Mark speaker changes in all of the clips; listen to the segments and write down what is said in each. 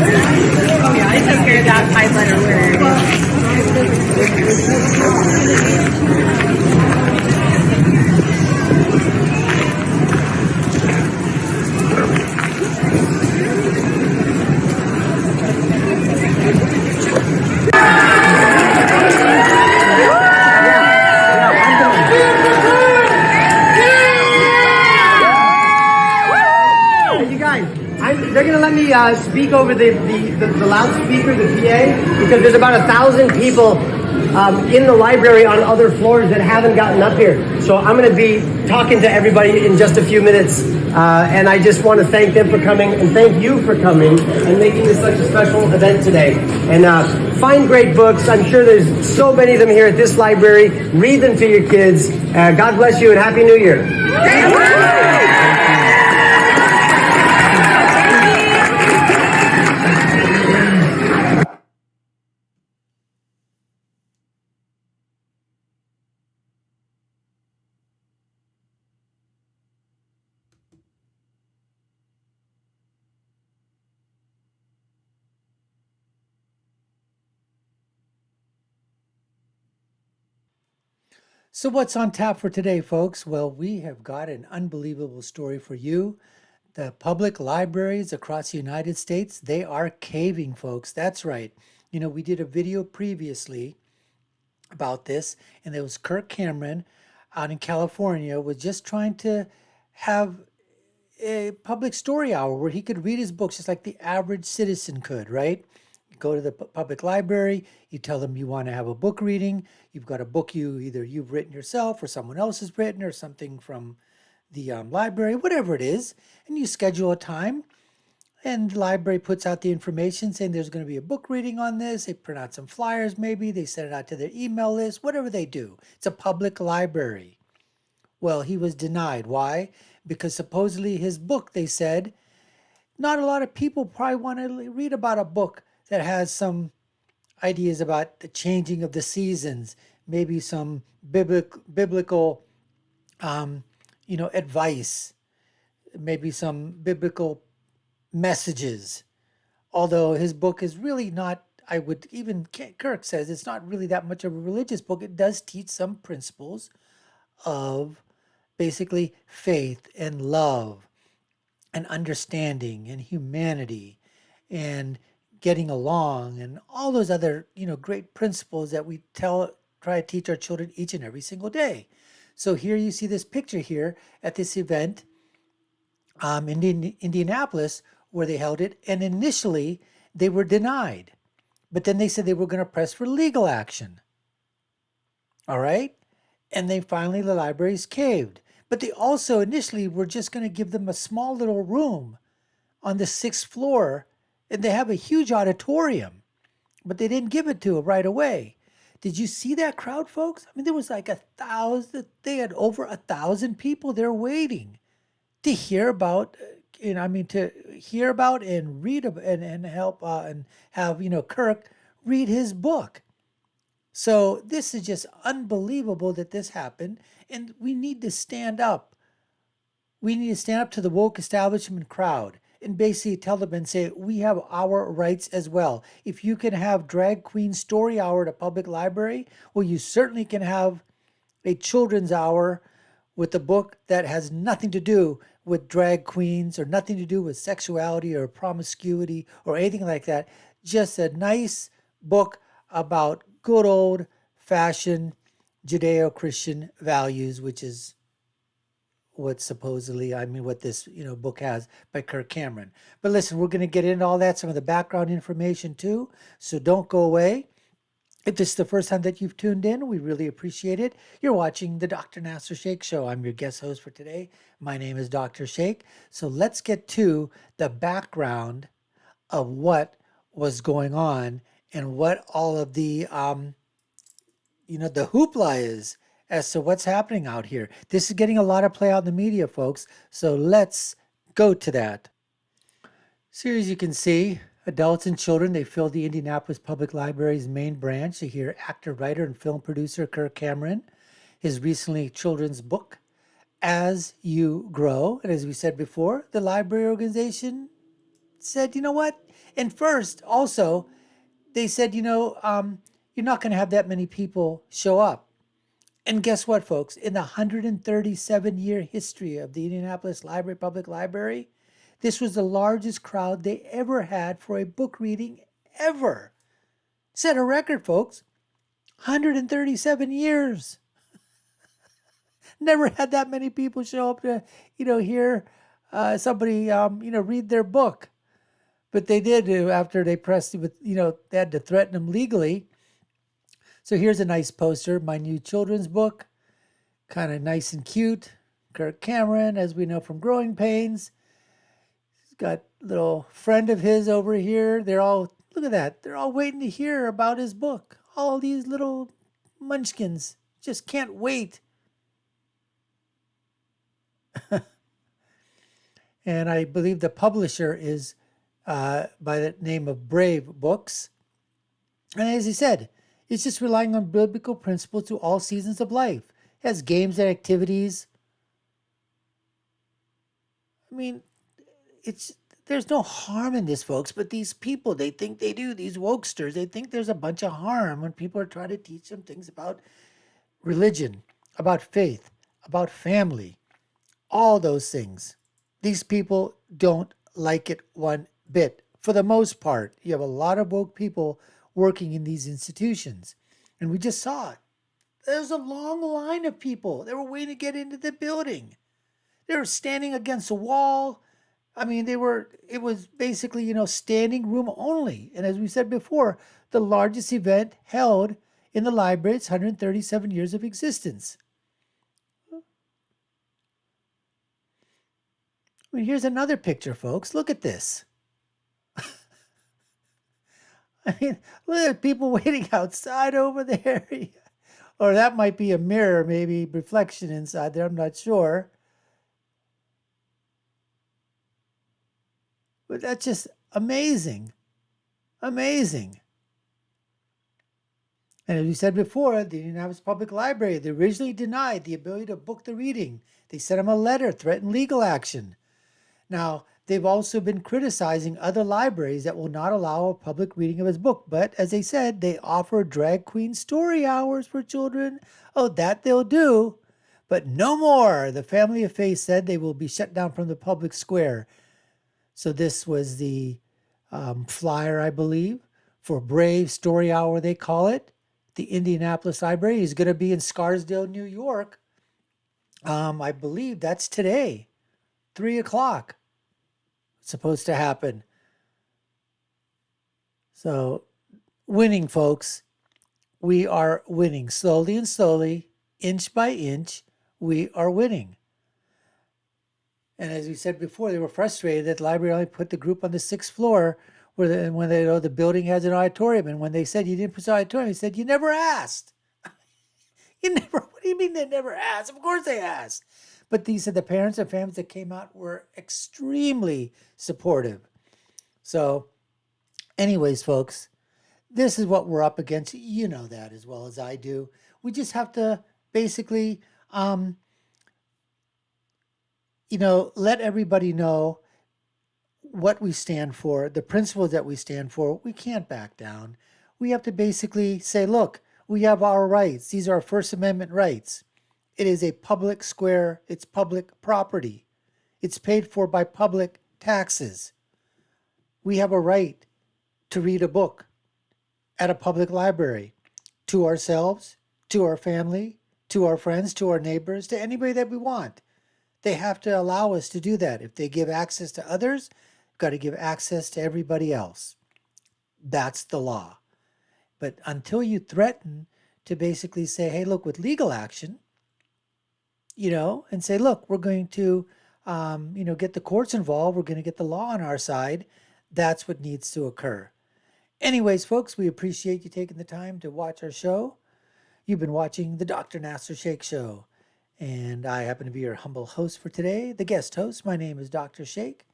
Speaker 1: Oh yeah, I took care of that 5-letter
Speaker 2: They're going to let me speak over the loudspeaker, the PA, because there's about 1,000 people in the library on other floors that haven't gotten up here. So I'm going to be talking to everybody in just a few minutes. And I just want to thank them for coming and thank you for coming and making this such a special event today. And find great books. I'm sure there's so many of them here at this library. Read them to your kids. God bless you and Happy New Year.
Speaker 3: So what's on tap for today, folks? Well, we have got an unbelievable story for you. The public libraries across the United States, they are caving, folks. That's right. You know, we did a video previously about this, and there was Kirk Cameron out in California was just trying to have a public story hour where he could read his books just like the average citizen could, right? You go to the public library, you tell them you want to have a book reading. You've got a book you've written yourself or someone else has written or something from the library, whatever it is, and you schedule a time. And the library puts out the information saying there's going to be a book reading on this. They print out some flyers, maybe they send it out to their email list, whatever they do. It's a public library. Well, he was denied. Why? Because supposedly his book, they said, not a lot of people probably want to read about a book that has some ideas about the changing of the seasons, maybe some biblical, advice, maybe some biblical messages. Although his book is really not, Kirk says it's not really that much of a religious book. It does teach some principles of basically faith and love and understanding and humanity and getting along and all those other, great principles that we try to teach our children each and every single day. So here you see this picture here at this event in Indianapolis where they held it. And initially they were denied, but then they said they were going to press for legal action. All right. And they finally, the libraries caved. But they also initially were just going to give them a small little room on the 6th floor. And they have a huge auditorium, but they didn't give it to them right away. Did you see that crowd, folks? I mean, there was like 1,000, they had over 1,000 people there waiting to hear about, to hear about and read and help and have, Kirk read his book. So this is just unbelievable that this happened. And we need to stand up. We need to stand up to the woke establishment crowd and basically tell them and say, we have our rights as well. If you can have drag queen story hour at a public library, well, you certainly can have a children's hour with a book that has nothing to do with drag queens or nothing to do with sexuality or promiscuity or anything like that. Just a nice book about good old fashioned Judeo-Christian values, which is what this book has by Kirk Cameron. But listen, we're going to get into all that, some of the background information too, so don't go away. If this is the first time that you've tuned in, we really appreciate it. You're watching the Dr. Nasir Shaikh Show. I'm your guest host for today. My name is Dr. Shaikh. So let's get to the background of what was going on and what all of the the hoopla is as to what's happening out here. This is getting a lot of play out in the media, folks. So let's go to that. So as you can see, adults and children, they filled the Indianapolis Public Library's main branch to hear actor, writer, and film producer Kirk Cameron, his recently children's book, As You Grow. And as we said before, the library organization said, you know what? And first, also, they said, you're not going to have that many people show up. And guess what, folks? In the 137-year history of the Indianapolis Library, Public Library, this was the largest crowd they ever had for a book reading ever. Set a record, folks. 137 years. Never had that many people show up to, hear somebody, read their book. But they did after they pressed it with, they had to threaten them legally. So here's a nice poster, my new children's book, kind of nice and cute. Kirk Cameron, as we know from Growing Pains. He's got a little friend of his over here. They're all, look at that, they're all waiting to hear about his book. All these little munchkins just can't wait. And I believe the publisher is by the name of Brave Books. And as he said, it's just relying on biblical principles to all seasons of life. It has games and activities. I mean, there's no harm in this, folks, but these people, they think they do, these wokesters, they think there's a bunch of harm when people are trying to teach them things about religion, about faith, about family, all those things. These people don't like it one bit. For the most part, you have a lot of woke people working in these institutions. And we just saw it. There's a long line of people. They were waiting to get into the building. They were standing against a wall. I mean, it was basically, standing room only. And as we said before, the largest event held in the library's 137 years of existence. I mean, here's another picture, folks. Look at this. I mean, look at people waiting outside over there. Or that might be a mirror, maybe reflection inside there. I'm not sure. But that's just amazing. Amazing. And as we said before, the Indianapolis Public Library, they originally denied the ability to book the reading. They sent him a letter, threatened legal action. Now, they've also been criticizing other libraries that will not allow a public reading of his book. But as they said, they offer drag queen story hours for children. Oh, that they'll do. But no more. The Family of Faith said they will be shut down from the public square. So this was the flyer, I believe, for Brave Story Hour, they call it. The Indianapolis Library is going to be in Scarsdale, New York. I believe that's today, 3 o'clock. Supposed to happen. So winning, folks. We are winning slowly and slowly, inch by inch. We are winning. And as we said before, they were frustrated that the library only put the group on the 6th floor when the building has an auditorium. And when they said you didn't put the auditorium, he said, you never asked. What do you mean they never asked? Of course they asked. But these are the parents and families that came out were extremely supportive. So anyways, folks, this is what we're up against. You know that as well as I do. We just have to basically, let everybody know what we stand for, the principles that we stand for. We can't back down. We have to basically say, look, we have our rights. These are our First Amendment rights. It is a public square. It's public property. It's paid for by public taxes. We have a right to read a book at a public library to ourselves, to our family, to our friends, to our neighbors, to anybody that we want. They have to allow us to do that. If they give access to others, we've got to give access to everybody else. That's the law. But until you threaten to basically say, hey, look, with legal action, and say, look, we're going to, get the courts involved. We're going to get the law on our side. That's what needs to occur. Anyways, folks, we appreciate you taking the time to watch our show. You've been watching the Dr. Nasir Shaikh Show. And I happen to be your humble host for today, the guest host. My name is Dr. Shaikh.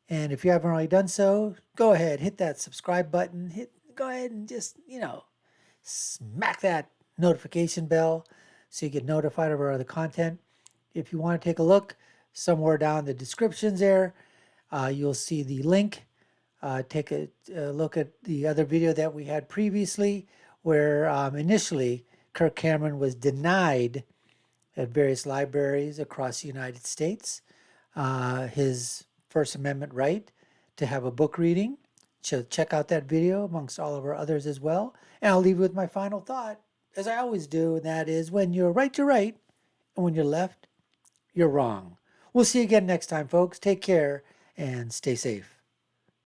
Speaker 3: And if you haven't already done so, go ahead, hit that subscribe button. Go ahead and just, smack that notification bell so you get notified of our other content. If you want to take a look, somewhere down the descriptions there, you'll see the link take a look at the other video that we had previously, where initially Kirk Cameron was denied at various libraries across the United States his First Amendment right to have a book reading. So check out that video amongst all of our others as well. And I'll leave you with my final thought, as I always do, and that is when you're right, you're right, and when you're left, you're wrong. We'll see you again next time, folks. Take care and stay safe.